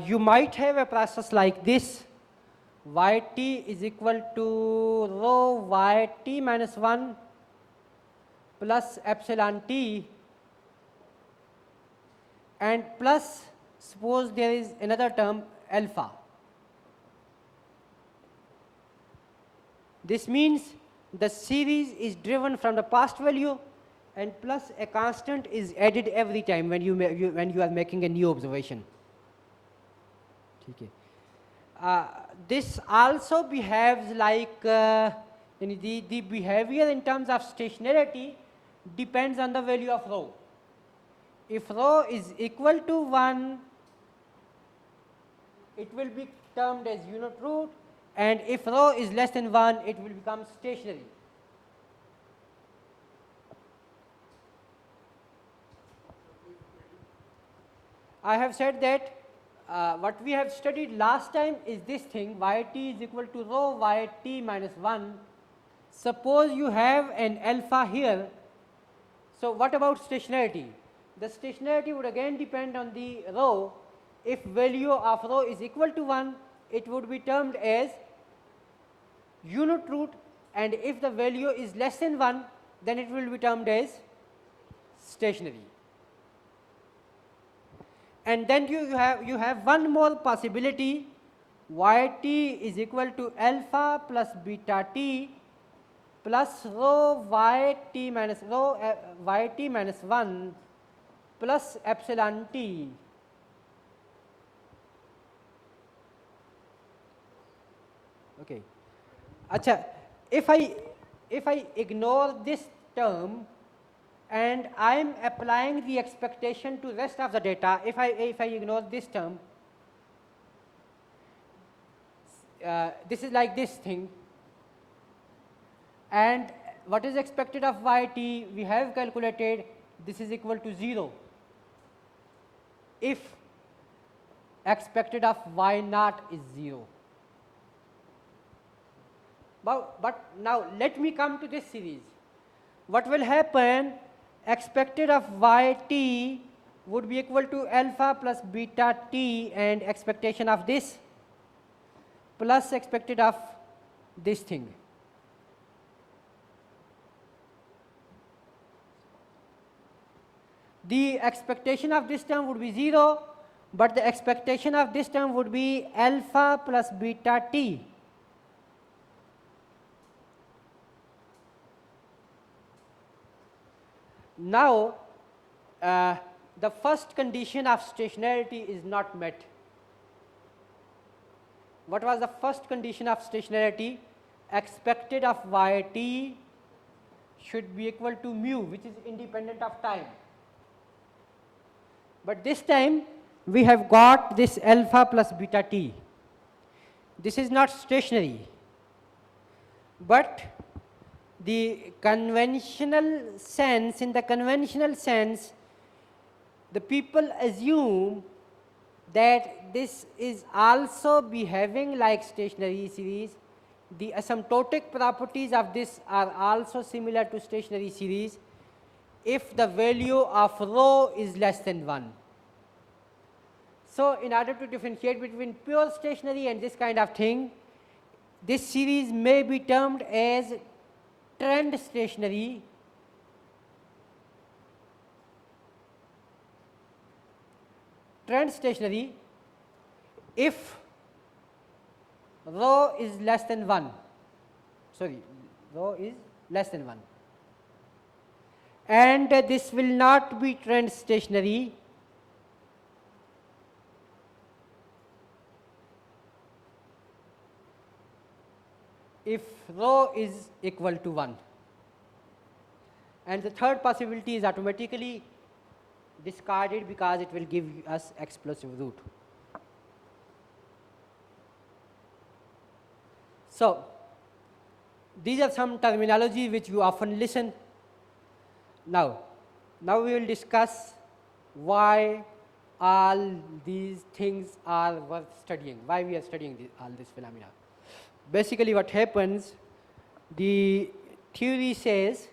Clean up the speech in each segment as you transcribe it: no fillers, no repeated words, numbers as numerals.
You might have a process like this. Yt is equal to rho yt minus 1 plus epsilon t, and plus suppose there is another term alpha. This means the series is driven from the past value, and plus a constant is added every time when you are making a new observation. Okay. This also behaves like the behavior in terms of stationarity depends on the value of rho. If rho is equal to 1, it will be termed as unit root, and if rho is less than 1, it will become stationary. I have said that what we have studied last time is this thing, yt is equal to rho yt minus 1. Suppose you have an alpha here. So what about stationarity? The stationarity would again depend on the rho. If value of rho is equal to 1, it would be termed as unit root, and if the value is less than 1, then it will be termed as stationary. And then you have one more possibility, yt is equal to alpha plus beta t plus rho yt minus 1 plus epsilon t. Okay. Acha, if I ignore this term and I am applying the expectation to rest of the data, if I ignore this term, this is like this thing, and what is expected of yt we have calculated, this is equal to 0 if expected of y naught is 0. But now let me come to this series. What will happen, expected of yt would be equal to alpha plus beta t, and expectation of this plus expected of this thing. The expectation of this term would be 0, but the expectation of this term would be alpha plus beta t. Now, the first condition of stationarity is not met. What was the first condition of stationarity? Expected of yt should be equal to mu, which is independent of time. But this time we have got this alpha plus beta t. This is not stationary, but the conventional sense, in the conventional sense, the people assume that this is also behaving like stationary series. The asymptotic properties of this are also similar to stationary series if the value of rho is less than 1. So in order to differentiate between pure stationary and this kind of thing, this series may be termed as trend stationary, if rho is less than 1, rho is less than 1, and this will not be trend stationary if rho is equal to 1. And the third possibility is automatically discarded because it will give us explosive root. So these are some terminology which you often listen. Now we will discuss why all these things are worth studying, why we are studying all these phenomena. Basically what happens, the theory says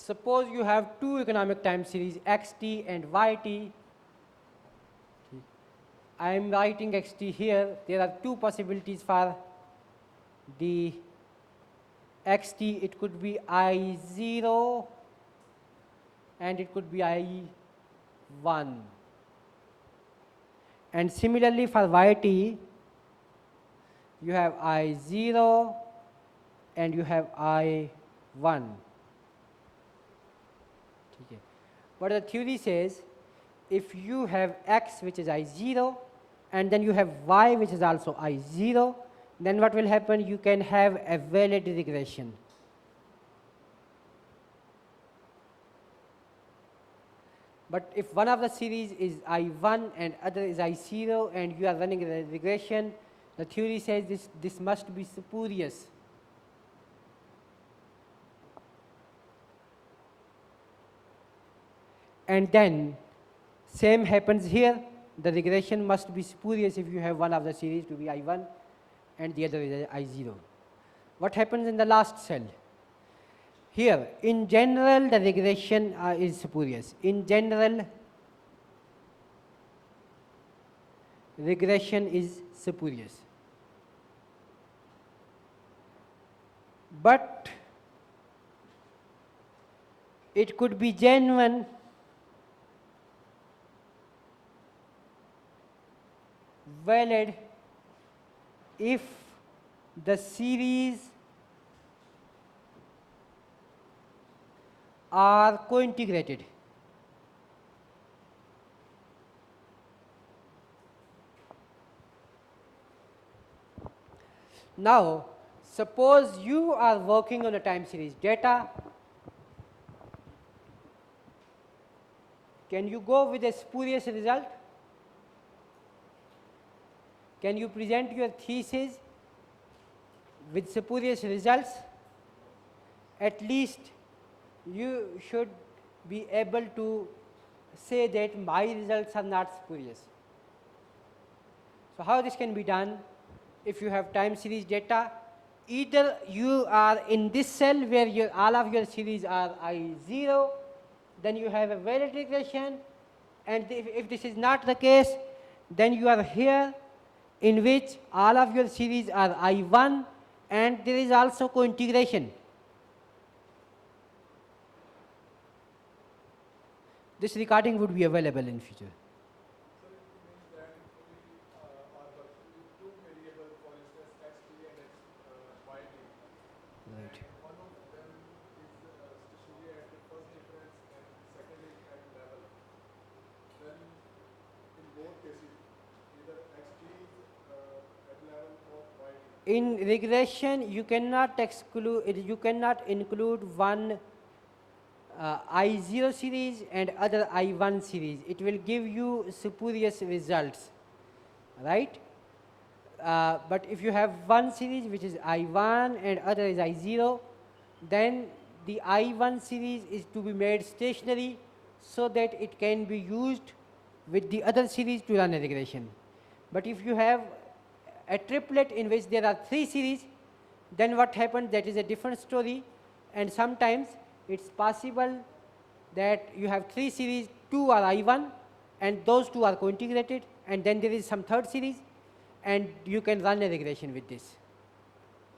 suppose you have two economic time series xt and yt. I am writing xt here. There are two possibilities for the xt. It could be I0 and it could be I1. And similarly for yt, you have I0 and you have I1. Okay. But the theory says if you have x which is I0 and then you have y which is also I0, then what will happen? You can have a valid regression. But if one of the series is I1 and other is I0 and you are running a regression, the theory says this must be spurious. And then same happens here. The regression must be spurious if you have one of the series to be I1 and the other is I0. What happens in the last cell? Here, in general, the regression is spurious. In general, regression is spurious. But it could be genuine valid if the series are co-integrated. Now, suppose you are working on a time series data. Can you go with a spurious result? Can you present your thesis with spurious results? At least you should be able to say that my results are not spurious. So how this can be done? If you have time series data, either you are in this cell where all of your series are I0, then you have a valid regression, and if this is not the case, then you are here in which all of your series are I1 and there is also co-integration. This recording would be available in future. So it means that we are working with two variables, for instance, xt and yt. Right. And one of them is stationary at the first difference and second is at level. Then in both cases, either xt is at level or yt. In regression, you cannot include one I0 series and other I1 series. It will give you spurious results, right? But if you have one series which is I1 and other is I0, then the I1 series is to be made stationary so that it can be used with the other series to run a regression. But if you have a triplet in which there are three series, then what happens? That is a different story, and sometimes it's possible that you have three series, two are I1 and those two are co-integrated, and then there is some third series and you can run a regression with this.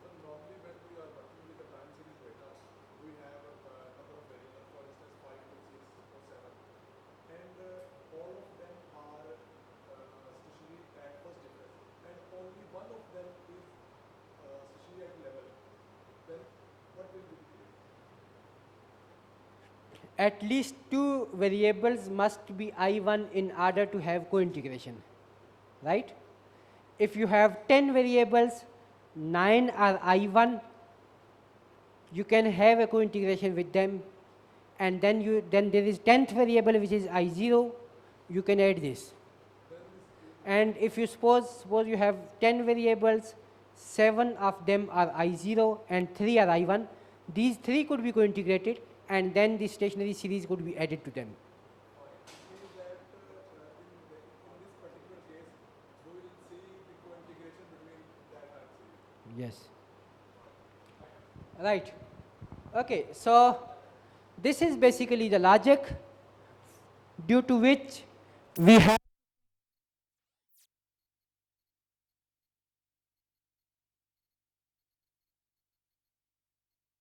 So normally when we are working with the time series data, we have a number of variables, for instance 5 to 6 or 7, and all of them are stationary at first difference, and only one of them is stationary at level. Then what will be the case? At least two variables must be I1 in order to have co-integration, right? If you have 10 variables, 9 are I1, you can have a co-integration with them, and then there is 10th variable which is I0, you can add this. And if you suppose you have 10 variables, 7 of them are I0 and 3 are I1, these 3 could be co-integrated and then the stationary series could be added to them. Means that in this particular case, we will see the co-integration between that time series. Yes. Right. Okay, so This is basically the logic due to which we have